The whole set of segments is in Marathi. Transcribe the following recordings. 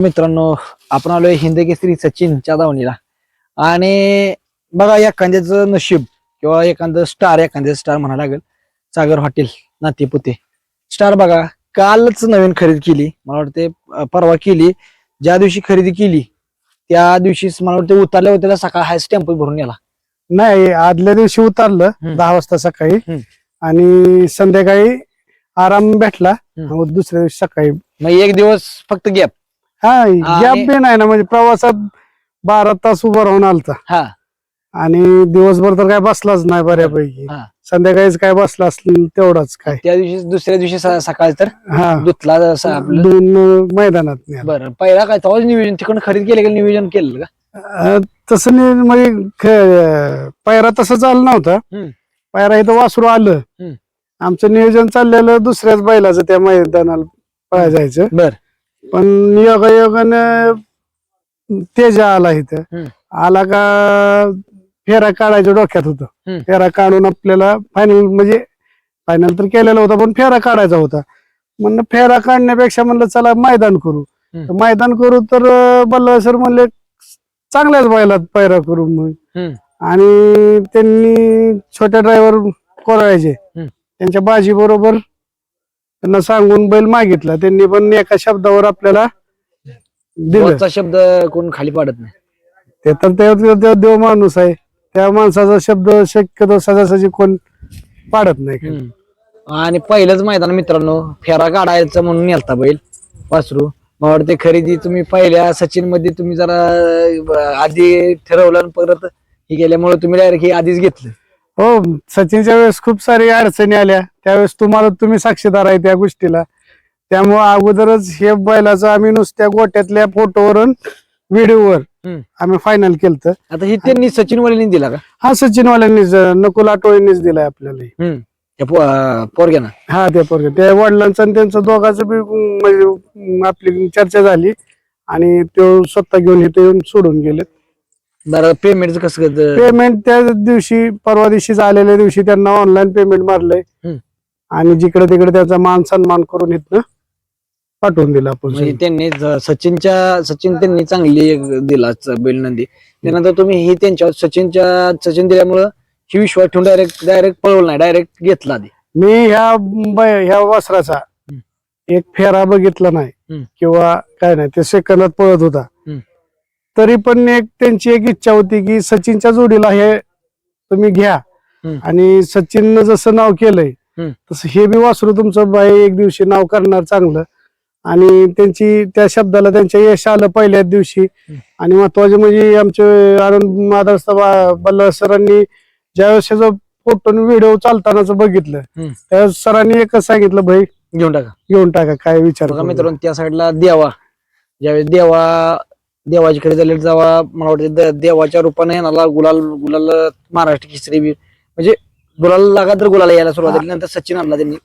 मित्रांनो, आपण आलोय हिंद केसरी सचिनच्या धावणीला. आणि बघा, एखाद्याचं नशीब किंवा एखादं स्टार म्हणायला लागेल. सागर हॉटेल नातेपुते स्टार बघा, कालच नवीन खरेदी केली. मला वाटते परवा केली. ज्या दिवशी खरेदी केली त्या दिवशीच मला वाटते उतरल्या होत्याला सकाळ हाय टेम्पो भरून गेला. नाही, आदल्या दिवशी उतरलं 10 वाजता सकाळी आणि संध्याकाळी आराम भेटला. दुसऱ्या दिवशी सकाळी मग एक दिवस फक्त गॅप. हा गॅप बी नाही ना, म्हणजे प्रवासात 12 तास उभा राहून आलता. हा आणि दिवसभर तर काय बसलाच नाही बऱ्यापैकी. हा. संध्याकाळीच काय बसला असेल तेवढाच काय. त्या दिवशी दुसऱ्या दिवशी सकाळी तर हा दुतला आपलं 2 मैदानात नेला. बरं. पहिला काय तेव्हा नियोजन तिकडून खरेदी केलं का नियोजन केलं का? तसं नाही, म्हणजे पायरा तसं चालू नव्हता. पायरा इथं वासरू आलं, आमचं नियोजन चाललेलं दुसऱ्याच बैलाचं त्या मैदानाला पळायला जायचं. बर. पण योगायोगानं तेजा आला इथं. आला का फेरा काढायचं डोक्यात होतं. फेरा काढून आपल्याला फायनल तर केलेला होता, पण फेरा काढायचा होता. म्हणलं फेरा काढण्यापेक्षा म्हणलं चला मैदान करू. मैदान करू तर बल्लासर म्हणले चांगल्याच बैलात पायरा करू म्हणून. आणि त्यांनी छोट्या ड्रायव्हर कोरायचे त्यांच्या बाजी बरोबर त्यांना सांगून बैल मागितला. त्यांनी पण एका शब्दावर आपल्याला दिला. शब्द कोण खाली पाडत नाही. ते तर देव माणूस आहे. त्या माणसाचा शब्द शक्यतो सहजासहजी कोण पाडत नाही. आणि पहिलंच मैदान मित्रांनो, फेरा काढायचं म्हणून नेलता बैल वासरू. मला वाटते खरेदी तुम्ही पहिल्या सचिन मध्ये तुम्ही जरा आधी ठरवलं आणि परत हे केल्यामुळे तुम्ही डायरेक्ट हे आधीच घेतलं. हो, सचिनच्या वेळेस खूप सारी अडचणी आल्या. त्यावेळेस तुम्ही साक्षीदार आहे त्या गोष्टीला. त्यामुळे अगोदरच हे बैलाचं आम्ही नुसत्या गोट्यातल्या फोटोवरून व्हिडिओवर आम्ही फायनल केलं. आता हे त्यांनी सचिन वाल्यांनी दिला का? हा, सचिनवाल्यांनीच, नकुल आटोळेंनीच दिलाय आपल्याला. पोरग्याना. हा, त्या पोरग्या त्या वडिलांचं आणि त्यांचं दोघांचं बी म्हणजे आपली चर्चा झाली आणि तो स्वतः घेऊन इथे येऊन सोडून गेले. बरं, पेमेंट कसं करतं? पेमेंट त्या दिवशी परवा दिवशी आलेल्या दिवशी त्यांना ऑनलाईन पेमेंट मारलंय आणि जिकडे तिकडे त्याचा मान सन्मान करून इथनं पाठवून दिला आपण. म्हणजे त्यांनी सचिन त्यांनी चांगली दिला बैल नंदी. त्यानंतर तुम्ही ही त्यांच्या सचिन दिल्यामुळं ही विश्वास ठेवून डायरेक्ट पळवलं नाही, डायरेक्ट घेतला. मी ह्या वासराचा एक फेरा बघितला नाही किंवा काय नाही, ते सेकंदात पळत होता. तरी पण त्यांची एक इच्छा होती की सचिनच्या जोडीला हे तुम्ही घ्या. आणि सचिननं जसं नाव केलंय तसं हे बी वासरू तुमचं बाई एक दिवशी नाव करणार चांगलं. आणि त्या शब्दाला त्यांच्या यश आलं पहिल्याच दिवशी. आणि महत्वाचे म्हणजे आमचे आनंद माधव बल्ला सरांनी ज्यावेळेस फोटो व्हिडिओ चालतानाच बघितलं त्यावेळेस सरांनी एकच सांगितलं, भाई घेऊन टाका काय विचार. मित्रांनो, त्या साईडला ज्यावेळेस देवाची खरेदी झाली जेव्हा मला वाटतं देवाच्या रूपाने येणारा गुलाल महाराष्ट्र केसरी म्हणजे गुलाल लागा तर गुलाला यायला सुरुवात झाली. नंतर सचिन आणला त्यांनी.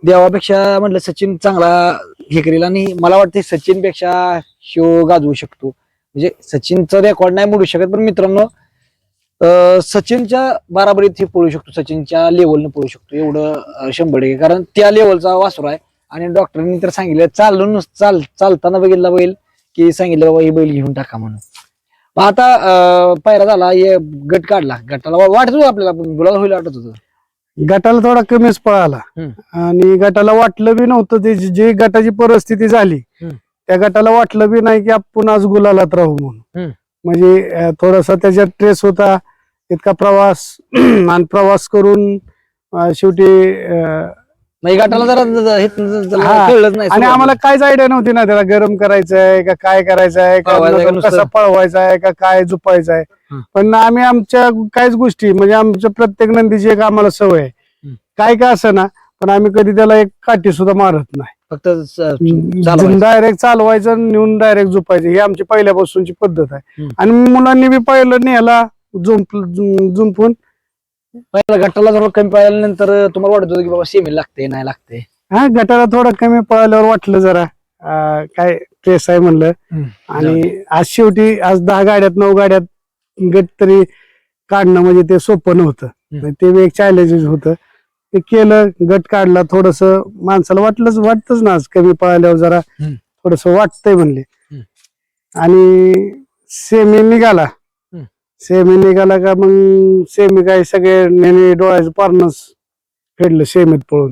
देवापेक्षा म्हटलं सचिन चांगला हे करेल. आणि मला वाटतं सचिन पेक्षा शिव गाजवू शकतो. म्हणजे सचिनचं रेकॉर्ड नाही मोडू शकत, पण मित्रांनो सचिनच्या बराबरीत हे पळू शकतो, सचिनच्या लेवलनं पळू शकतो एवढं 100%. कारण त्या लेवलचा वासरू आहे. आणि डॉक्टरांनी तर सांगितलं चालताना बघितला बैल की सांगितलं बाबा ही बैल घेऊन टाका म्हणून. आता पायरा झाला, गट काढला. गटाला वाटत होतं आपल्याला गुलाल होईल वाटत होतं. गटाला थोडा कमीच पळाला आणि गटाला वाटलं बी नव्हतं. ते जी गटाची परिस्थिती झाली त्या गटाला वाटलं बी नाही की आपण आज गुलालात राहू म्हणून. म्हणजे थोडासा त्याच्यात ट्रेस होता, इतका प्रवास आणि प्रवास करून शेवटी गटाला जरा कळलंच नाही. आणि आम्हाला काहीच आयडिया नव्हती ना त्याला गरम करायचंय का काय करायचंय, कसं पळवायचं आहे का काय झुपायचं आहे. पण आम्ही आमच्या काहीच गोष्टी म्हणजे आमच्या प्रत्येक नंदीची एक आम्हाला सवय आहे, काय का असं ना, पण आम्ही कधी त्याला एक काठी सुद्धा मारत नाही. फक्त डायरेक्ट चालवायचं नेऊन डायरेक्ट झुपायचं ही आमची पहिल्यापासूनची पद्धत आहे. आणि मुलांनी बी पहिलं न्यायला जुंपून पहिला गटाला जरा कमी पळाल्यानंतर तुम्हाला वाटत होतं की बाबा सेमी लागते नाही लागते. हा, गटाला थोडं कमी पळाल्यावर वाटलं जरा काय ट्रेस आहे म्हणलं. आणि आज शेवटी आज 10 गाड्यात 9 गाड्यात गट तरी काढणं म्हणजे ते सोपं नव्हतं. ते एक चॅलेंज होतं. ते केलं, गट काढला. थोडस माणसाला वाटतच ना आज कमी पळाल्यावर जरा थोडस वाटतंय म्हणले. आणि सेमी निघाला. हम्म. सेमी निघाला का मग सेमी काय सगळे नेहमी डोळ्याचं पारणच फेडलं सेमीत पळून.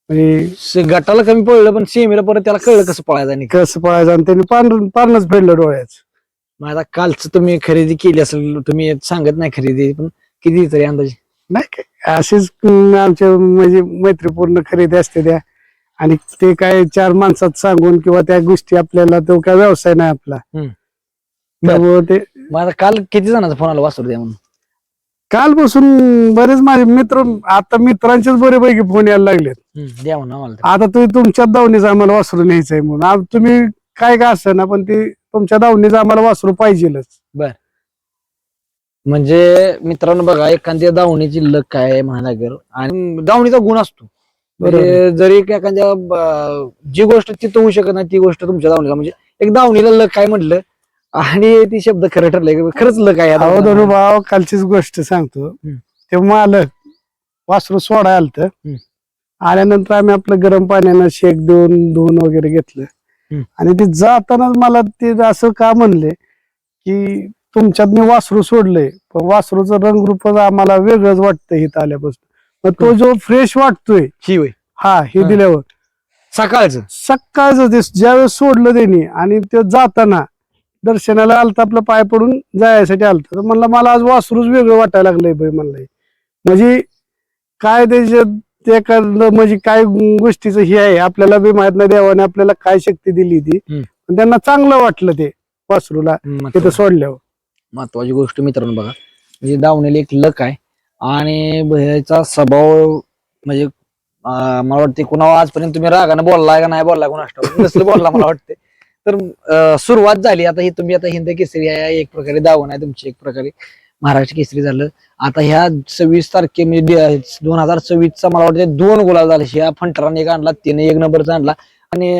म्हणजे गटाला कमी पडलं पण सेमीला परत त्याला कळलं कसं पळायचं आणि कसं पळायचं आणि त्यांनी पारणच फेडलं डोळ्याचं. मग आता कालचं तुम्ही खरेदी केली असेल, तुम्ही सांगत नाही खरेदी, पण किती तरी अंदाजे? नाही काय अशीच आमच्या म्हणजे मैत्रीपूर्ण खरेदी असते त्या. आणि ते काय 4 माणसात सांगून किंवा त्या गोष्टी आपल्याला तो काय व्यवसाय नाही आपला. त्यामुळे ते मग आता काल किती जणांचा फोन आला वासरू द्या म्हणून? कालपासून बरेच माझे मित्र, आता मित्रांचेच बरेपैकी फोन यायला लागलेत. द्या म्हणून आम्हाला. आता तुम्ही तुमच्या दावणीच आम्हाला वासरू न्यायचंय म्हणून. आज तुम्ही काय का असं ना, पण ते तुमच्या दावणीच आम्हाला वासरू पाहिजेलच. म्हणजे मित्रांनो बघा, एखाद्या दावणीची लक काय म्हणायला आणि दावणीचा गुण असतो. म्हणजे जरी एखाद्या जी गोष्ट तिथं होऊ शकत नाही ती गोष्ट तुमच्या दावणीला, म्हणजे एक दावणीला लक काय म्हटलं आणि ती शब्द खरं ठरलंय, खरंच लक आहे. भाव कालचीच गोष्ट सांगतो. ते मालक वासरू सोडायला आलत. आल्यानंतर आम्ही आपलं गरम पाण्यानं शेक देऊन धुवून वगैरे घेतलं. आणि ते जातानाच मला ते असं का म्हणले की तुमच्यात मी वासरू सोडलंय, पण वासरूचं रंगरूप आम्हाला वेगळंच वाटतं इथं आल्यापासून. मग तो जो फ्रेश वाटतोय ही होय हे दिल्यावर सकाळचं ते ज्यावेळेस सोडलं त्यांनी आणि ते जाताना दर्शनाला आलत, आपलं पाय पडून जायसाठी आलत, तर म्हणलं मला आज वासरूच वेगळं वाटायला लागलंय बाई म्हणलंय. म्हणजे काय त्याच्यात एखादं म्हणजे काय गोष्टीचं हे आहे आपल्याला बी माहित नाही, देवाने आपल्याला काय शक्ती दिली ती. पण त्यांना चांगलं वाटलं ते वासरूला तिथं सोडल्यावर. महत्वाची गोष्ट मित्रांनो बघा, म्हणजे दावणीला एक लक आहे आणि भैयाचा स्वभाव म्हणजे मला वाटते कुणावर आजपर्यंत तुम्ही रागाने बोललाय का नाही बोललाय कोणाष्ट नसलं बोलला मला वाटते. तर सुरुवात झाली आता, ही तुम्ही आता हिंद केसरी आहे एक प्रकारे, दावण आहे तुमची एक प्रकारे, महाराष्ट्र केसरी झालं. आता ह्या 26 तारखे म्हणजे 2026 मला वाटतं 2 गुलाल झाले. ह्या फंटराने एक आणला, त्याने 1 नंबरचा आणला आणि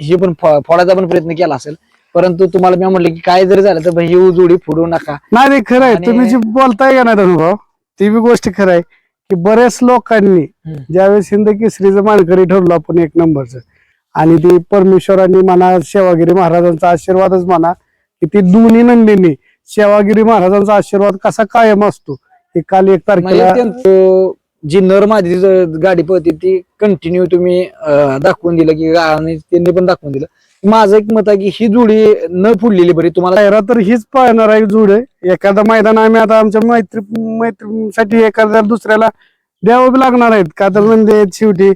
हे पण फोडायचा पण प्रयत्न केला असेल, परंतु तुम्हाला मी म्हणलं की काय जरी झालं तर भाई ही जोडी फोडू नका. नाही खरं आहे, तुम्ही जे बोलताय का नाही अनुभव, ती बी गोष्ट खरं आहे की बऱ्याच लोकांनी ज्यावेळेस हिंद केसरीचं मानकरी ठरलो आपण 1 नंबरचं, आणि ती परमेश्वरांनी म्हणा सेवागिरी महाराजांचा आशीर्वादच म्हणा की ती दोन्ही नंदींनी सेवागिरी महाराजांचा आशीर्वाद कसा कायम असतो हे काल 1 तारखेला जी नर माझी गाडी पळते ती कंटिन्यू तुम्ही दाखवून दिलं की त्यांनी पण दाखवून दिलं. माझं एक मत आहे की ही जोडी न फुडलेली बरी. तुम्हाला तर हीच पाहणार आहे जोड. एखादा मैदान आम्ही आता आमच्या मैत्रीसाठी एखाद्या दुसऱ्याला द्यावं लागणार आहेत का, तर म्हणजे शेवटी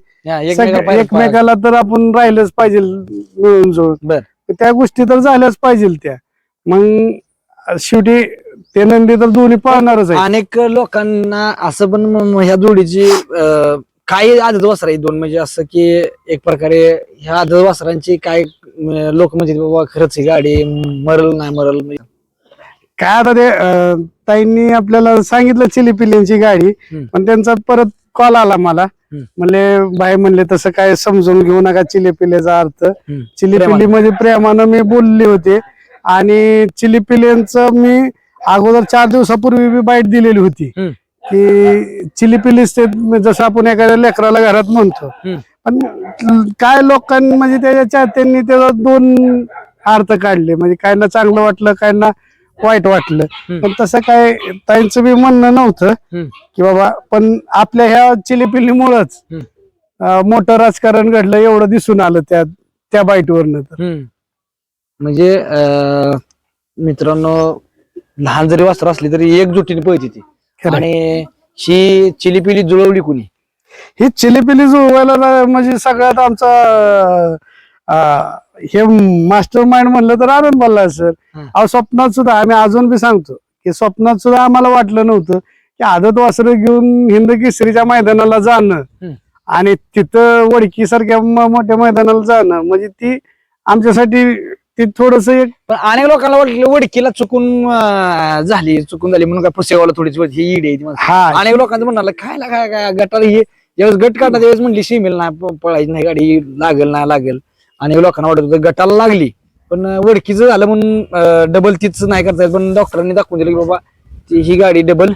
एकमेकाला तर आपण राहिलंच पाहिजे मिळून जुळून. त्या गोष्टी तर झाल्याच पाहिजे त्या. मग शेवटी ते नंदी तर दोन्ही पाहणारच आहे. अनेक लोकांना असं पण ह्या जोडीची काही आदत वासर आहे 2, म्हणजे असं की एक प्रकारे ह्या आदत वासरांची काय लोक म्हणजे बाबा खरंच ही गाडी मरल नाही मरल. काय आता ते ताईंनी आपल्याला सांगितलं चिलीपिलींची गाडी, पण त्यांचा परत कॉल आला मला, म्हणले बाई म्हणले तसं काय समजून घेऊ नका चिलीपिलेचा अर्थ. चिलीपिली म्हणजे प्रेमानं मी बोलले होते. आणि चिलीपिलींचं मी अगोदर 4 दिवसापूर्वी बी बाईट दिलेली होती की चिलीपिलीच ते जसं आपण एखाद्या लेकराला घरात म्हणतो. पण काय लोकांनी म्हणजे त्याच्या त्यांनी त्याचा 2 अर्थ काढले, म्हणजे काहींना चांगलं वाटलं काहींना वाईट वाटलं. पण तसं काय ताईंचं बी म्हणणं नव्हतं की बाबा, पण आपल्या ह्या चिलीपिलीमुळंच मोठं राजकारण घडलं एवढं दिसून आलं त्या बाईटवरनं. तर म्हणजे मित्रांनो लहान जरी वासर असली तरी एकजुटीने पळते ती. आणि ही चिलीपिली जुळवली कुणी? ही चिलीपिली जुळवायला म्हणजे सगळ्यात आमचा हे मास्टर माइंड म्हणलं तर आनंद बोलला सर. स्वप्नात सुद्धा आम्ही अजून बी सांगतो की स्वप्नात सुद्धा आम्हाला वाटलं नव्हतं की आदत वासरं घेऊन हिंद केसरीच्या मैदानाला जाणं आणि तिथं वडकी सारख्या मोठ्या मैदानाला जाणं म्हणजे ती आमच्यासाठी ती थोडस. अनेक लोकांना वाटलं वडकीला चुकून झाली म्हणून काय पुसेगावला थोडीच ही ईड आहे. अनेक लोकांचं म्हणाल काय गटाला ही ज्यावेळेस गट काढणार त्यावेळेस म्हणली सीमेल नाही पळायची नाही गाडी, लागेल नाही लागेल. अनेक लोकांना वाटत होतं गटाला लागली, पण वडकीचं झालं म्हणून डबल तीच नाही करता येत. पण डॉक्टरांनी दाखवून दिलं की बाबा ही गाडी डबल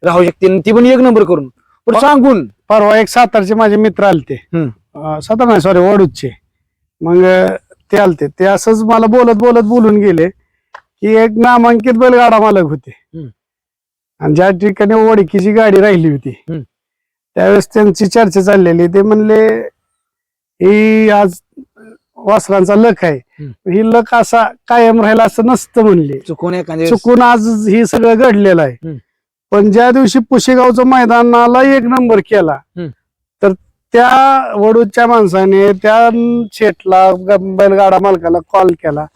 राहू शकते, ती पण 1 नंबर करून. पण सांगून परवा एक सातारचे माझे मित्र आलते, सातार नाही सॉरी वडूजचे. मग ते आलते ते असंच मला बोलत बोलत बोलून गेले की एक नामांकित बैलगाडा मालक होते आणि ज्या ठिकाणी ओळखीची गाडी राहिली होती त्यावेळेस त्यांची चर्चा चाललेली. ते म्हणले ही आज वासरांचा लक आहे ही लक असा कायम राहिला असं नसतं म्हणले. चुकून आज ही सगळं घडलेलं आहे. पण ज्या दिवशी पुशेगावचं मैदानाला 1 नंबर केला तर त्या वडूच्या माणसाने त्या शेटला बैलगाडा मालकाला कॉल केला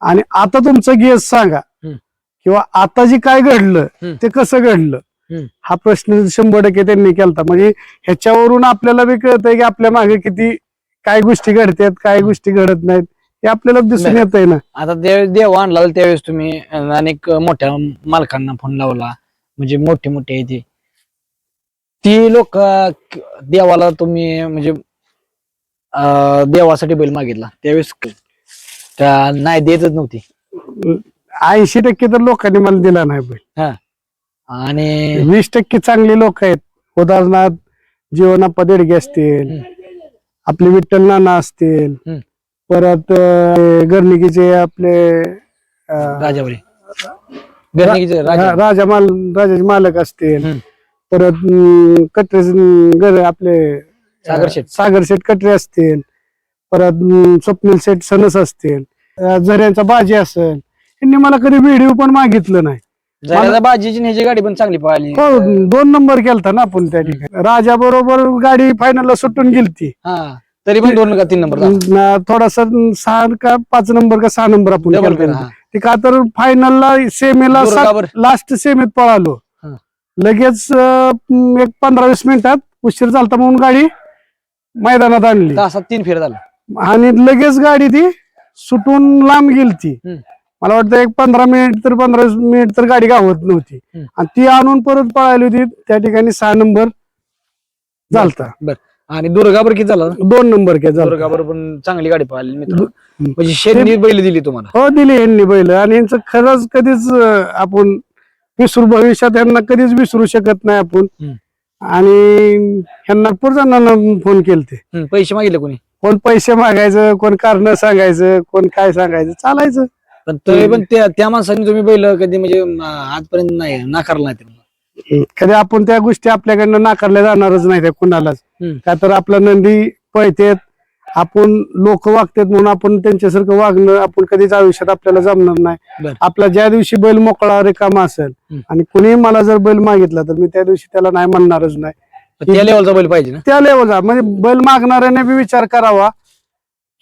आणि आता तुमचं गेस सांगा किंवा आता जे काय घडलं ते कसं घडलं हा प्रश्न 100% त्यांनी केलता. म्हणजे ह्याच्यावरून आपल्याला बी कळतंय की आपल्या मागे किती काय गोष्टी घडतात काय गोष्टी घडत नाहीत हे आपल्याला दिसून येत आहे ना. आता देव आणला त्यावेळेस तुम्ही अनेक मोठ्या मालकांना फोन लावला म्हणजे मोठे मोठे आहे ती लोक देवाला तुम्ही म्हणजे देवासाठी बैल मागितला त्यावेळेस नाही देतच नव्हती. 80% तर लोकांनी मला दिला नाही बैल आणि 20% चांगली लोक आहेत. उदाहरणार्थ जीवनाप्पा देडगे असतील आपले विठ्ठल नाना असतील परत गर्णिकीचे आपले राजावरी राजाचे मालक असतील परत कटरे आपले सागर शेठ कटरे असतील परत स्वप्नील शेठ सनस असतील झऱ्यांचा बाजी असेल यांनी मला कधी व्हिडिओ पण मागितलं नाही. बाजीची न्याची गाडी पण चांगली पाहिली. हो 2 नंबर केलता ना आपण त्या ठिकाणी राजा बरोबर गाडी फायनलला सुटून गेलती तरी पण 2 का 3 नंबर थोडासा 6 का 5 नंबर का 6 नंबर आपण ते का तर फायनलला सेमीला लास्ट सेमीत पळालो लगेच एक 15-20 मिनिटात उशीर झालता म्हणून गाडी मैदानात आणली 3 फेर झाला आणि लगेच गाडी ती सुटून लांब गेलती. मला वाटतं एक 15 मिनिट तर गाडी गावत नव्हती आणि ती आणून परत पळाली होती त्या ठिकाणी 6 नंबर झालता. आणि दुर्गाबर किती झाला 2 नंबर केला. दुर्गाबर पण चांगली गाडी पाहिली मित्र म्हणजे शेतनी बैल दिली तुम्हाला. हो दिली यांनी बैल आणि यांचं खरंच कधीच आपण भविष्यात यांना कधीच विसरू शकत नाही आपण. आणि ह्यांना पुरजांना फोन केलते पैसे मागितले कोण पैसे मागायचं कोण कारण सांगायचं कोण काय सांगायचं चालायचं. पण तरी पण त्या माणसाने तुम्ही बैल कधी म्हणजे आजपर्यंत नाही नाकारला नाही कधी आपण त्या गोष्टी आपल्याकडनं नाकारल्या जाणारच नाही त्या कुणालाच. का तर आपला नंदी पळतेत आपण लोक वागतात म्हणून आपण त्यांच्यासारखं वागणं आपण कधीच आयुष्यात आपल्याला जमणार नाही. आपला ज्या दिवशी बैल मोकळा रिकामा असेल आणि कुणी मला जर बैल मागितला तर मी त्या दिवशी त्याला नाही म्हणणारच नाही. त्या लेवलचा बैल पाहिजे ना त्या लेवलचा म्हणजे बैल मागणाऱ्याने बी विचार करावा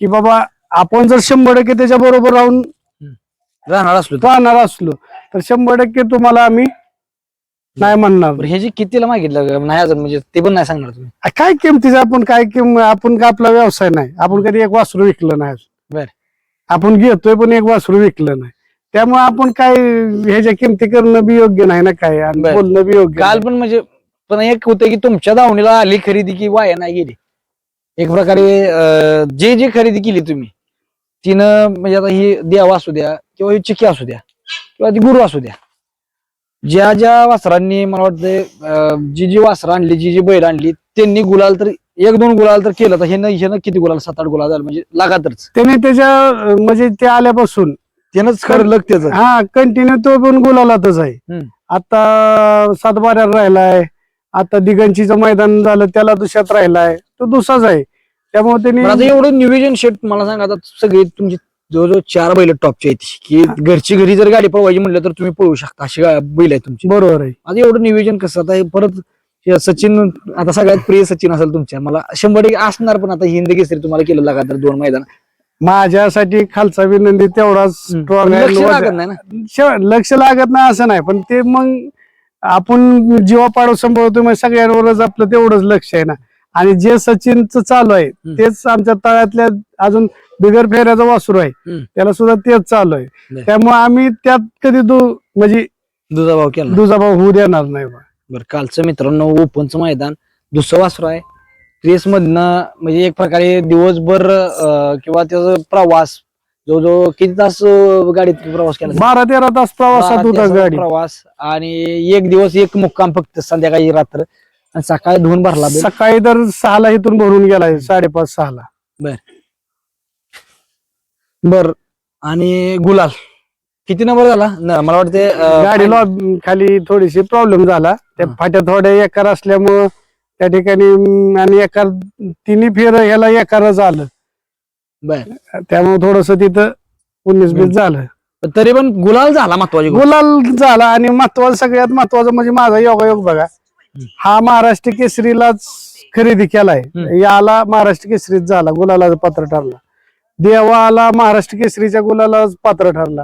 की बाबा आपण जर 100% त्याच्या बरोबर राहणार असलो तर 100% तुम्हाला आम्ही नाही म्हणणार. हे जे कितीला मागितलं नाही अजून म्हणजे ते पण नाही सांगणार तुम्ही काय किमतीचं आपण आपण का आपला व्यवसाय नाही आपण कधी एक वासरू विकलं नाही. आपण घेतोय पण एक वासरू विकलं नाही त्यामुळे आपण काय ह्याच्या किमती करणं बी योग्य नाही ना काय बोलणं बी योग्य. काल पण म्हणजे पण एक होतं की तुमच्या दावणीला आली खरेदी की वाया नाही गेली एक प्रकारे जे खरेदी केली तुम्ही तिनं म्हणजे आता ही देवा असू द्या किंवा ही चिकी असू द्या किंवा ती गुरु असू द्या ज्या वासरांनी मला वाटतं जी वासरं आणली जी बैल आणली त्यांनी गुलाल तर 1-2 गुलाल तर केलं तर हे किती गुलाल 7-8 गुलाल झालं म्हणजे लगातारच त्याने त्याच्या म्हणजे ते आल्यापासून त्यानंच खरं लग त्याचं कंटिन्यू तो पण गुलालातच आहे. आता 7-12 राहिलाय आता दिगंचीचं मैदान झालं त्याला दुसऱ्यात राहिलाय तो दुसराच आहे. त्यामुळे त्यांनी एवढं नियोजन शेट मला सांगा आता सगळी तुमची जवळजवळ 4 बैल टॉपची आहेत की घरची घरी जर गाडी पळवायची म्हणलं तर तुम्ही पळवू शकता अशी बैल आहे तुमची. बरोबर आहे. आता एवढं नियोजन कसं आता परत सचिन आता सगळ्यात प्रिय सचिन असेल तुमच्या मला 100% असणार पण आता हिंद केसरी तुम्हाला केलं लगातार 2 मैदान माझ्यासाठी खालचा विनंती तेवढाच स्ट्रॉंग आहे. लक्ष लागत नाही असं नाही पण ते मग आपण जीवापाड सांभाळतो मग सगळ्यांवरच आपलं तेवढंच लक्ष आहे ना. आणि जे सचिनचं चालू आहे तेच आमच्या तळ्यातल्या अजून बिगर फेऱ्याचा वासरू आहे त्याला सुद्धा तेच चालू आहे. त्यामुळे आम्ही त्यात कधी म्हणजे दुजाभाव होऊ देणार नाही. बरं कालचं मित्रांनो ओपनचं मैदान दुसरं वासरू आहे रेस मधनं म्हणजे एक प्रकारे दिवसभर किंवा त्याचा प्रवास जवळजवळ किती तास गाडीत प्रवास केला 12-13 तास प्रवासात होता गाडी प्रवास आणि एक दिवस एक मुक्काम फक्त संध्याकाळी रात्र आणि सकाळी धुवून भरला सकाळी तर 6ला इथून भरून गेलाय 5:30-6ला. बर बर. आणि गुलाल किती नंबर झाला मला वाटते गाडीला खाली थोडीशी प्रॉब्लेम झाला त्या फाट्या थोड्या एकार असल्यामुळं त्या ठिकाणी आणि एकार तिन्ही फेर ह्याला एकारच आलं बर. त्यामुळे थोडस तिथं 19-20 झालं. तरी पण गुलाल झाला महत्वाची गोष्ट. गुलाल झाला आणि महत्वाचं सगळ्यात महत्वाचं म्हणजे माझा योगायोग बघा हा महाराष्ट्र केसरीलाच खरेदी केलाय. याला महाराष्ट्र केसरीच झाला गुलाला पात्र ठरला. देवा आला महाराष्ट्र केसरीच्या गुलाला पात्र ठरला.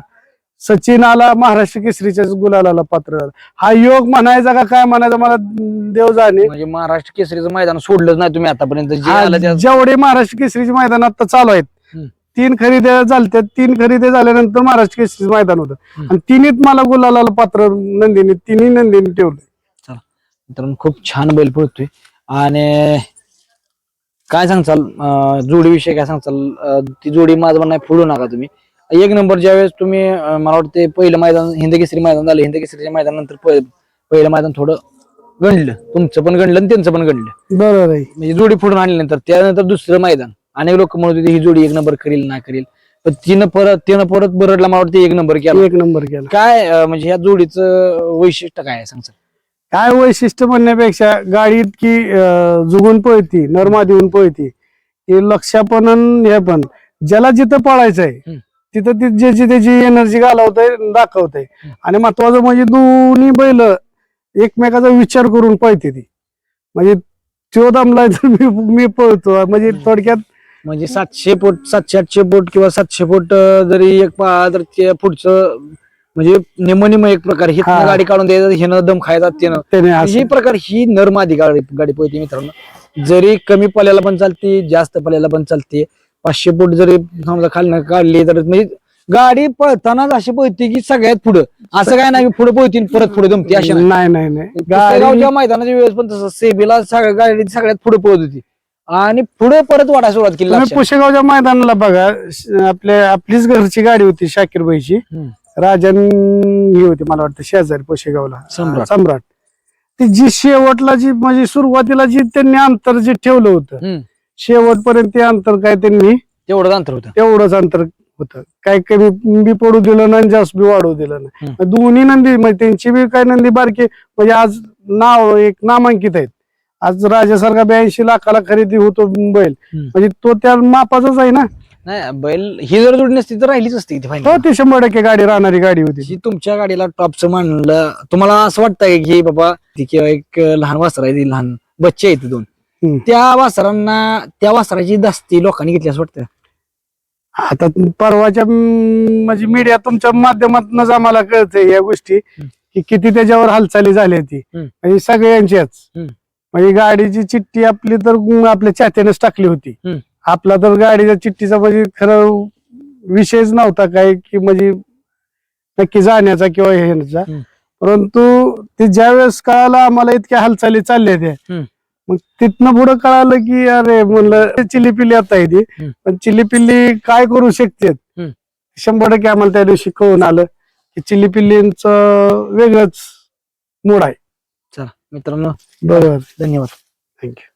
सचिन आला महाराष्ट्र केसरीच्या गुलाला पात्र झाला. हा योग म्हणायचा का काय म्हणायचा मला देव जाणे. म्हणजे महाराष्ट्र केसरीचं मैदान सोडलंच नाही तुम्ही आतापर्यंत जे आलं त्या जेवढे महाराष्ट्र केसरीचे मैदान आता चालू आहेत 3 खरेदी झाल्या. 3 खरेदी झाल्यानंतर महाराष्ट्र केसरी मैदान होतं आणि तिन्हीत मला गुलाला पात्र तिन्ही नंदीने ठेवलं. चला मित्रांनो खूप छान बैल पळतोय. आणि काय सांगचाल जोडीविषयी काय सांगचाल? ती जोडी माझं म्हणणं आहे फोडू नका तुम्ही. 1 नंबर ज्यावेळेस तुम्ही मला वाटते पहिलं मैदान हिंद केसरी मैदान झालं. हिंद केसरीच्या मैदानानंतर पहिलं मैदान थोडं गणलं, तुमचं पण गणलं आणि त्यांचं पण गणलं. बरोबर आहे. म्हणजे जोडी फोडून आणल्यानंतर त्यानंतर दुसरं मैदान अनेक लोक म्हणत होते ही जोडी 1 नंबर करील ना करील, पण तिनं परत बरडला मला वाटतं 1 नंबर केला. 1 नंबर केला. काय म्हणजे ह्या जोडीचं वैशिष्ट्य काय आहे सांगचाल? काय वैशिष्ट्य म्हणण्यापेक्षा गाडी इतकी जुगून पळती नरमादीहून पळती की लक्ष पण आणि हे पण ज्याला जिथं पळायचंय तिथं ती ज्याची त्याची एनर्जी घालवतंय दाखवतंय. आणि महत्वाचं म्हणजे दोन्ही बैल एकमेकाचा विचार करून पळते ती. म्हणजे तो दमलाय तर मी पळतो. म्हणजे थोडक्यात म्हणजे 700 फूट 700-800 फूट किंवा 700 फूट जरी एक पळाला तर ते पुढचं म्हणजे निम एक प्रकार ही गाडी काढून द्यायचं, हिनं दम खायचा त्यानं ही प्रकार ही नरमादी गाडी पळते मित्रांनो. जरी कमी पल्याला पण चालते जास्त पल्याला पण चालते. 500 फूट जरी समजा खाली काढली तर म्हणजे गाडी पळतानाच अशी पळते की सगळ्यात पुढं. असं काय नाही पुढे पळतील परत पुढे जमते अशी नाही. गावच्या मैदानाच्या वेळेस पण तसं सेबीला गाडी सगळ्यात पुढे पळत होती आणि पुढे परत वाढायला सुरुवात केली. पुशेगावच्या मैदानाला बघा आपलीच घरची गाडी होती शाकीरबाईची. राजन ही होती मला वाटतं शेजारी पुशेगावला सम्राट. ती जी शेवटला जी म्हणजे सुरुवातीला जी त्यांनी अंतर जे ठेवलं होतं शेवटपर्यंत ते अंतर काय त्यांनी तेवढंच अंतर होतं. काय कमी बी पडू दिलं नाही जास्त बी वाढवू दिलं नाही. दोन्ही नंदी म्हणजे त्यांची बी काय नंदी बारकी म्हणजे आज नाव एक नामांकित आहेत. आज राजासारखा 82 लाखाला खरेदी होतो बैल म्हणजे तो त्या मापाचाच आहे ना. नाही बैल ही जर जोडी नसती तर राहिलीच असती ती फायनल. ती 100% गाडी राहणारी गाडी होती. ही तुमच्या गाडीला टॉपचं मानलं. तुम्हाला असं वाटतंय की बाबा ती किंवा एक लहान वासर आहे ती लहान बच्चे आहेत 2 त्या वासरांना त्या वासराची दास्ती लोकांनी घेतली असं वाटतं? आता परवाच्या म्हणजे मीडिया तुमच्या माध्यमातूनच आम्हाला कळतंय या गोष्टी की किती त्याच्यावर हालचाली झाली ती म्हणजे सगळ्यांच्याच. म्हणजे गाडीची चिठ्ठी आपली तर आपल्या चाहत्यानेच टाकली होती. आपला तर गाडीच्या चिठ्ठीचा म्हणजे खरं विषयच नव्हता काय की म्हणजे नक्की जाण्याचा किंवा ह्याचा. परंतु ते ज्यावेळेस कळालं आम्हाला इतक्या हालचाली चालल्या त्या मग तिथनं पुढं कळालं की अरे म्हणलं चिलीपिल्ली आता आहे ती पण चिलीपिल्ली काय करू शकते 100% आम्हाला त्या दिवशी कळून आलं की चिलीपिल्लींचं वेगळंच मूड आहे. चला मित्रांनो बरोबर. धन्यवाद. थँक्यू.